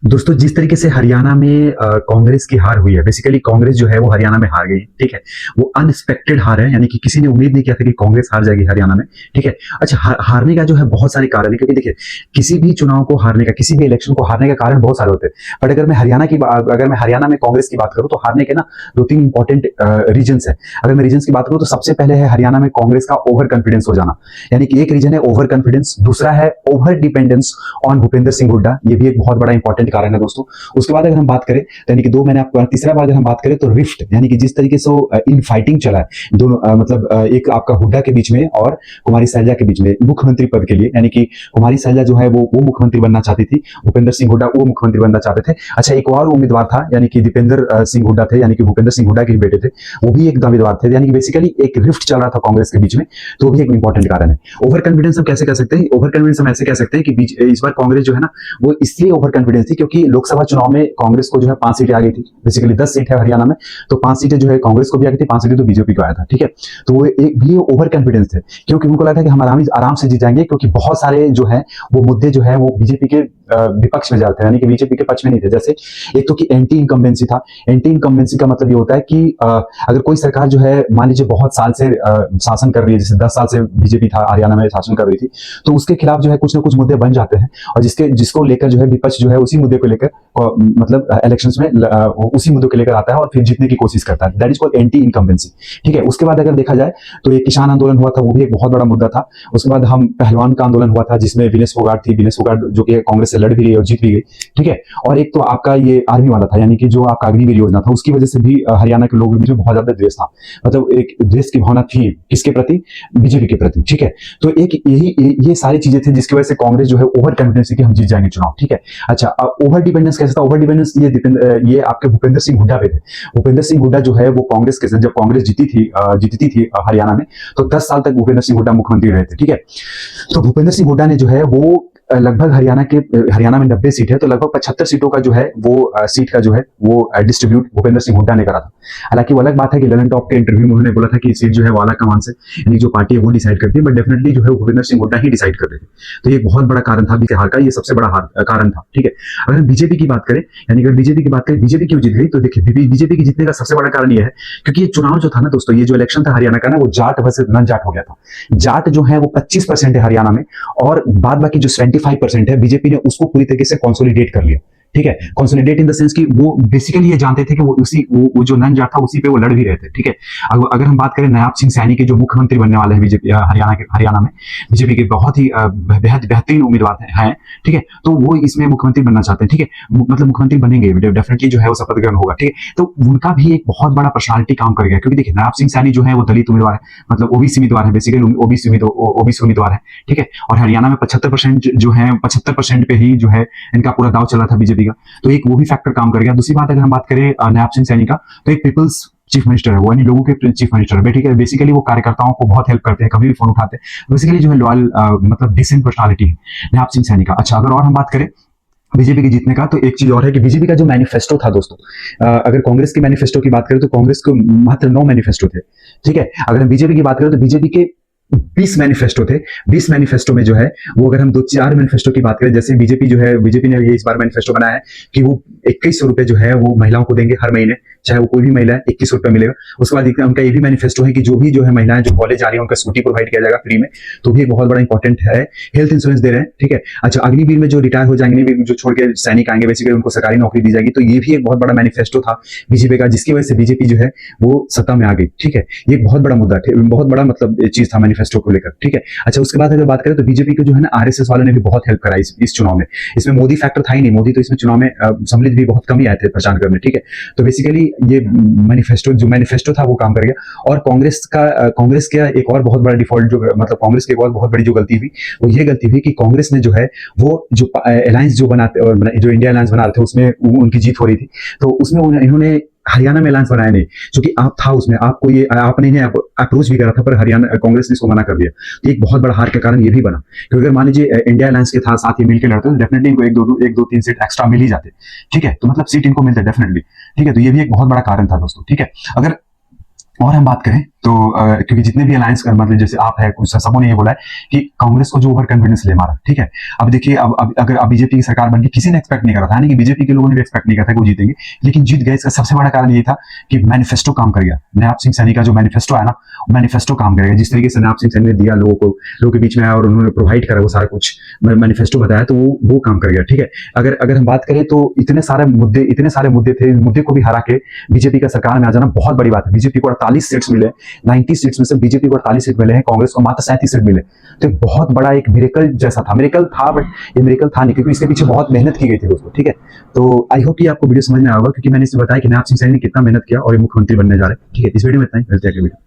दोस्तों, जिस तरीके से हरियाणा में कांग्रेस की हार हुई है, बेसिकली कांग्रेस जो है वो हरियाणा में हार गई, ठीक है। वो अनएक्सपेक्टेड हार है, यानी कि किसी ने उम्मीद नहीं किया था कि कांग्रेस हार जाएगी हरियाणा में, ठीक है। अच्छा, हारने का जो है बहुत सारे कारण है, क्योंकि देखिए, किसी भी चुनाव को हारने का, किसी भी इलेक्शन को हारने का कारण बहुत सारे होते हैं। बट अगर मैं हरियाणा में कांग्रेस की बात करूं, तो हारने के ना दो तीन इंपॉर्टेंट रीजन है। अगर मैं रीजन की बात करूं, तो सबसे पहले है हरियाणा में कांग्रेस का ओवर कॉन्फिडेंस हो जाना, यानी कि एक रीजन है ओवर कॉन्फिडेंस, दूसरा है over dependence on Bhupendra Singh Hooda. ये भी एक बहुत बड़ा इंपॉर्टेंट कारण है दोस्तों। उसके बाद अगर हम बात करें, यानी कि दो मैंने आपको, तीसरा बार अगर हम बात करें तो रिफ्ट, यानी कि जिस तरीके से इन फाइटिंग चला है दोनों, एक आपका हुड्डा के बीच में और कुमारी सैलजा के बीच में मुख्यमंत्री पद के लिए, यानी कि कुमारी सैलजा जो है वो मुख्यमंत्री बनना चाहती थी, भूपेंद्र सिंह हुड्डा वो मुख्यमंत्री बनना चाहते थे। अच्छा, एक और उम्मीदवार था, यानी कि दीपेंद्र सिंह हुड्डा थे, यानी कि भूपेंद्र सिंह हुड्डा के बेटे थे, वो भी एक उम्मीदवार थे। यानी कि बेसिकली एक रिफ्ट चल रहा था कांग्रेस के बीच में, तो भी एक इंपॉर्टेंट कारण है। ओवर कॉन्फिडेंस हम कैसे कह सकते हैं? ओवर कॉन्फिडेंस हम ऐसे कह सकते हैं कि इस बार कांग्रेस जो है ना, वो इसलिए ओवर कॉन्फिडेंस थी क्योंकि लोकसभा चुनाव में कांग्रेस को जो है 5 सीटें आ गई थी। बेसिकली 10 सीट है हरियाणा में, तो 5 सीटें जो है कांग्रेस को भी आ गई थी, 5 सीटें तो बीजेपी को आया था, ठीक है। तो वो एक भी ओवर कॉन्फिडेंस थे, क्योंकि उनको लगा था कि हम आराम से जीत जाएंगे, क्योंकि बहुत सारे जो है वो मुद्दे जो है वो बीजेपी के विपक्ष में जाते हैं, यानी कि बीजेपी के पक्ष में नहीं थे। जैसे एक तो कि एंटी इनकम्बेंसी था। एंटी इनकम्बेंसी का मतलब ये होता है कि अगर कोई सरकार जो है मान लीजिए बहुत साल से शासन कर रही है, जैसे 10 साल से बीजेपी था हरियाणा में शासन कर रही थी, तो उसके खिलाफ जो है कुछ ना कुछ मुद्दे बन जाते हैं, और जिसको लेकर जो है विपक्ष जो है उसी मुद्दे को लेकर मतलब इलेक्शंस में उसी मुद्दों को लेकर आता है और फिर जीतने की कोशिश करता है। That is called anti incumbency, ठीक है। उसके बाद अगर देखा जाए तो एक किसान आंदोलन हुआ था, वो भी एक बहुत बड़ा मुद्दा था। उसके बाद हम पहलवान का आंदोलन हुआ था, जिसमें विनेश फोगाट थी, विनेश फोगाट जो कि कांग्रेस से लड़ भी गई और जीत भी गई, ठीक है। और एक तो आपका ये आर्मी वाला था, यानी कि जो आपका अग्निवीर योजना था, उसकी वजह से भी हरियाणा के लोगों के बीच में बहुत ज्यादा द्वेष था, मतलब एक द्वेष की भावना थी किसके प्रति? बीजेपी के प्रति, ठीक है। तो एक ये सारी चीजें थी जिसकी वजह से कांग्रेस जो है ओवर कॉन्फिडेंस कि हम जीत जाएंगे चुनाव, ठीक है। अच्छा, ओवर डिपेंडेंस कैसे था? ओवर डिपेंडेंस ये आपके भूपेंद्र सिंह हुड्डा पे थे। भूपेंद्र सिंह हुड्डा जो है वो कांग्रेस के साथ, जब कांग्रेस जीती थी हरियाणा में, तो 10 साल तक भूपेंद्र सिंह हुड्डा मुख्यमंत्री रहे थे, ठीक है। तो भूपेंद्र सिंह हुड्डा ने जो है वो लगभग हरियाणा में 90 सीट है, तो लगभग 75 सीटों का जो है वो सीट का जो है वो डिस्ट्रीब्यूट भूपेंद्र सिंह हुड्डा ने करा था। हालांकि वो अलग बात है कि ललन टॉप के इंटरव्यू में उन्होंने बोला था कि सीट जो है वो आला कमान से, यानी जो पार्टी है वो डिसाइड करती है, बट डेफिनेटली जो है भूपेंद्र सिंह हुड्डा ही डिसाइड करते थे। तो ये एक बहुत बड़ा कारण था अभी के हार का, ये सबसे बड़ा कारण था, ठीक है। अगर बीजेपी की बात करें, यानी कि बीजेपी की बात करें, बीजेपी क्यों जीत गई, तो देखिए बीजेपी की जीतने का सबसे बड़ा कारण ये है क्योंकि ये चुनाव जो था ना दोस्तों, ये जो इलेक्शन था हरियाणा का ना, वो जाट वर्सेस नन जाट हो गया था। जाट जो है वो 25% है हरियाणा में, और बाद बाकी जो 75% है, बीजेपी ने उसको पूरी तरीके से कंसोलिडेट कर लिया, ठीक है। कंसोलिडेट इन द सेंस कि वो बेसिकली ये जानते थे कि वो जो नन जाट था उसी पे वो लड़ भी रहे थे, ठीक है। अगर हम बात करें नायाब सिंह सैनी के, जो मुख्यमंत्री बनने वाले हैं बीजेपी हरियाणा में, बीजेपी के बहुत ही बेहद बेहतरीन उम्मीदवार हैं, ठीक है। तो वो इसमें मुख्यमंत्री बनना चाहते हैं, ठीक है। मतलब मुख्यमंत्री बनेंगे डेफिनेटली, जो है वो शपथ ग्रहण होगा, ठीक है। तो उनका भी एक बहुत बड़ा पर्सनालिटी काम कर गया, क्योंकि देखिए नायाब सिंह सैनी जो है वो दलित उम्मीदवार है, मतलब ओबीसी उम्मीदवार है, बेसिकली ओबीसी उम्मीदवार है, ठीक है। और हरियाणा में 75% जो है 75% पे ही जो है इनका पूरा दाव चला था बीजेपी का, तो एक वो भी फैक्टर काम कर गया। दूसरी बात अगर हम बात करें नायाब सिंह सैनी का, तो एक पीपल्स चीफ मिनिस्टर है वो, यानी लोगों के चीफ मिनिस्टर है, ठीक है। बेसिकली वो कार्यकर्ताओं को बहुत हेल्प करते हैं, कभी भी फोन उठाते हैं, बेसिकली जो है लॉयल मतलब डिसेंट पर्सनालिटी है नायाब सिंह सैनी का। अच्छा, अगर और हम बात करें बीजेपी के जीतने का, तो एक चीज और है कि बीजेपी का जो मैनिफेस्टो था दोस्तों, अगर कांग्रेस के मैनिफेस्टो की बात करें तो कांग्रेस को मात्र 9 मैनिफेस्टो थे, ठीक है। अगर हम बीजेपी की बात करें तो बीजेपी के 20 मैनिफेस्टो थे। 20 मैनिफेस्टो में जो है वो, अगर हम 2-4 मैनिफेस्टो की बात करें, जैसे बीजेपी ने ये इस बार मैनिफेस्टो बनाया है कि वो 2100 रुपए जो है वो महिलाओं को देंगे हर महीने, चाहे वो कोई भी महिला है, 2100 रुपए मिलेगा। उसके बाद उनका ये भी मैनिफेस्टो है कि जो है महिलाएं जो कॉलेज जा रही है उनका स्कूटी प्रोवाइड किया जाएगा फ्री में, तो भी एक बहुत बड़ा इंपॉर्टेंट है। हेल्थ इंश्योरेंस दे रहे हैं, ठीक है। अच्छा, अग्निवीर में जो रिटायर हो जाएंगे, जो छोड़ के सैनिक आएंगे, बेसिकली उनको सरकारी नौकरी दी जाएगी, तो ये भी एक बहुत बड़ा मैनिफेस्टो था बीजेपी का, जिसकी वजह से बीजेपी जो है वो सत्ता में आ गई, ठीक है। ये एक बहुत बड़ा मुद्दा, बहुत बड़ा मतलब चीज था मैनिफेस्टो को लेकर, ठीक है। अच्छा, उसके बाद अगर बात करें तो बीजेपी को जो है ना आरएसएस वालों ने भी बहुत हेल्प करा इस चुनाव में। इसमें मोदी फैक्टर था ही नहीं, मोदी तो इसमें चुनाव में सम्मिलित भी बहुत कम ही आए थे प्रचार करने, ठीक है। तो बेसिकली ये मैनिफेस्टो था वो काम कर गया। और कांग्रेस का एक और बहुत बड़ा डिफॉल्ट जो, मतलब कांग्रेस की एक और बहुत बड़ी जो गलती हुई, वो ये गलती हुई कि कांग्रेस ने जो है वो जो अलायंस जो इंडिया अलायंस बना रहे थे, उसमें उनकी जीत हो रही थी, तो उसमें इन्होंने हरियाणा में अलायंस बनाया नहीं, क्योंकि आप था उसमें, आपको ये आपने इन्हें अप्रोच भी करा था, पर हरियाणा कांग्रेस ने इसको मना कर दिया। तो एक बहुत बड़ा हार का कारण ये भी बना, क्योंकि अगर मान लीजिए इंडिया अलायंस के साथ ये मिलकर लड़ते तो डेफिनेटली इनको एक दो 3 सीट एक्स्ट्रा मिल ही जाते, ठीक है। तो मतलब सीट इनको मिलते डेफिनेटली, ठीक है। तो ये भी एक बहुत बड़ा कारण था दोस्तों, ठीक है। अगर और हम बात करें तो क्योंकि जितने भी अलायंस मतलब जैसे आप है कुछ सबों ने ये बोला है कि कांग्रेस को जो ओवर कॉन्फिडेंस ले मारा, ठीक है। अब देखिए अब अगर अब बीजेपी की सरकार बन गई, किसी ने एक्सपेक्ट नहीं करा था, यानी कि बीजेपी के लोगों ने भी एक्सपेक्ट नहीं करा था कि वो जीतेंगे, लेकिन जीत गए। इसका सबसे बड़ा कारण ये था कि मैनिफेस्टो काम कर गया। नयाब सिंह सैनी का जो मैनिफेस्टो है ना, मैनिफेस्टो काम करेगा। जिस तरीके से नयाब सिंह सैनी ने दिया लोगों को, लोगों के बीच में आया और उन्होंने प्रोवाइड करा वो सारा कुछ मैनिफेस्टो बताया, तो वो काम कर गया, ठीक है। अगर अगर हम बात करें तो इतने सारे मुद्दे थे, मुद्दे को भी हरा के बीजेपी का सरकार में आ जाना बहुत बड़ी बात है। बीजेपी को 48 सीट्स मिले, 90 सीट्स में से बीजेपी को 48 सीट मिले हैं, कांग्रेस को मात्र 37 सीट मिले। तो बहुत बड़ा एक मिरेकल जैसा था, मिरेकल था बट ये मिरेकल था नहीं, क्योंकि इसके पीछे बहुत मेहनत की गई थी दोस्तों, ठीक है। तो आई होप कि आपको वीडियो समझ में आएगा, क्योंकि मैंने इसमें बताया कि नयाब सिंह सैनी ने कितना मेहनत किया और ये मुख्यमंत्री बनने जा रहे हैं, ठीक है। इस वीडियो में इतना ही, मिलते हैं अगले वीडियो।